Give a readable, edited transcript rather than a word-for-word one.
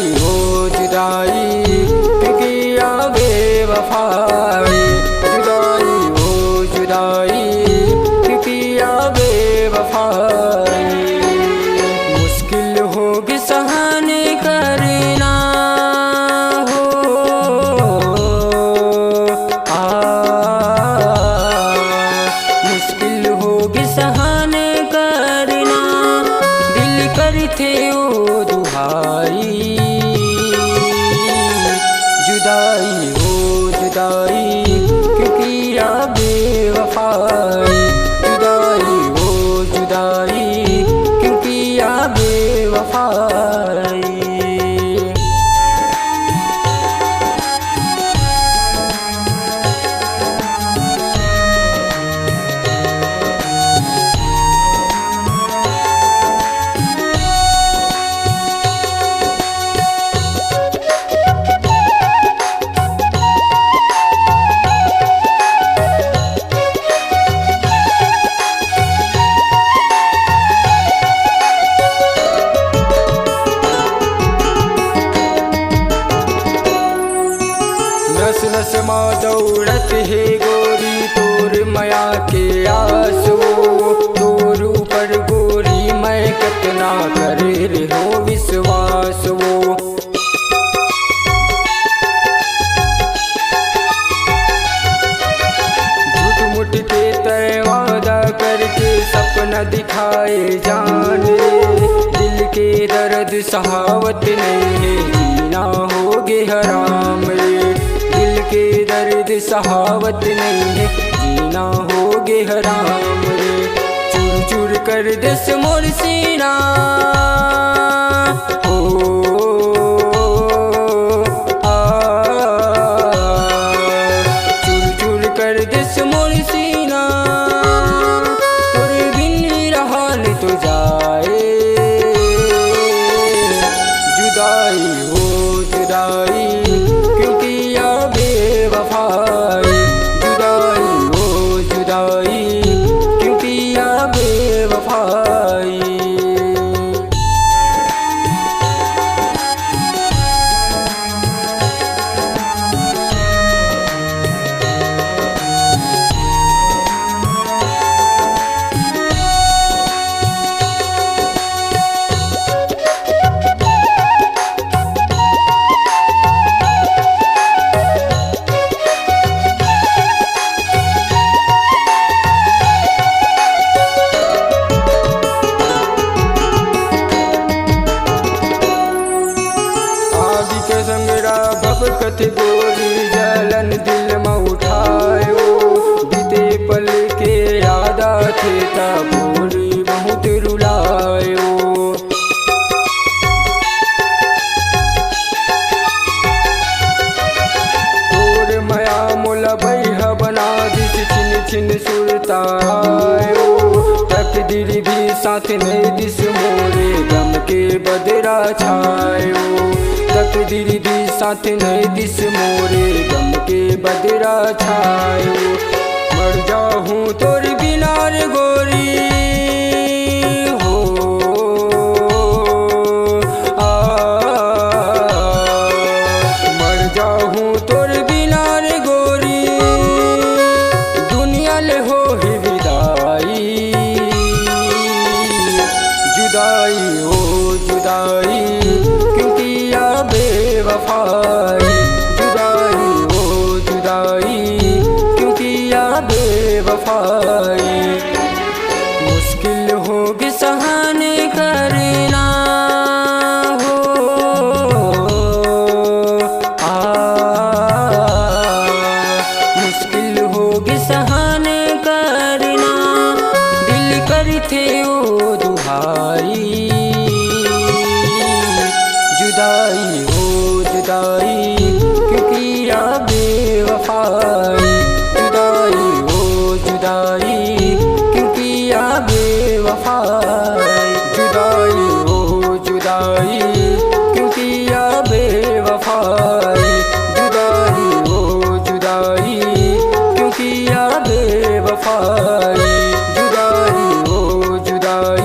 जुदाई हो जुदाई क्योंकि या बेवफाई, जुदाई हो जुदाई क्योंकि या बेवफाई। मुश्किल होगी सहने करना हो मुश्किल होगी सहने करना, दिल करते ओ दुहाई, जुदाई हो जुदाई क्योंकि या बेवफाई, जुदाई हो जुदाई क्योंकि या बेवफाई। नस नस माँ दौड़त है गोरी तोर माया के आंसू, तोर ऊपर गोरी मैं कितना करे रे हो विश्वास वो। झूठ मूठ के तय वादा करके सपना दिखाए जान रे, दिल के दर्द सहावत नहीं है जीना होगे हराम रे, दिल के दर्द सहावत नहीं है जीना होगे हराम रे। चूर चूर कर दस मोर सीना हो चूर चूर कर दस मोर सीना, तोरे बिन रहल तो जाए, जुदाई हो जुदाई क्योंकि या बेवफाई, जुदाई हो जुदाई क्योंकि या बेवफाई। भबकत गोरी जलन दिल में उठायो, बीते पल के याद थे ता गोरी बहुत रुलायो। तोर माया मोला बैहा बना दिस छिन छिन सुरतायो, तकदीर भी साथ नहीं दिस मोरे गम के बदरा छायो, तकदीर भी साथ नहीं दिस मोरे गम के बदरा छायो। मर जाऊं तोर बिना रे गोरी हो मर जाऊं तोर बिना रे गोरी, दुनिया ले हो ही विदाई, जुदाई हो जुदाई क्योंकि या बेवफाई, जुदाई हो जुदाई क्योंकि या बेवफाई। मुश्किल होगी सहने करना हो मुश्किल होगी सहने करना, दिल करते ओ दुहाई, जुदाई हो जुदाई क्योंकि या बेवफाई, जुदाई हो जुदाई क्योंकि या बेवफाई, जुदाई हो जुदाई क्योंकि या बेवफाई, जुदाई हो जुदाई क्योंकि या बेवफाई, जुदाई हो जुदाई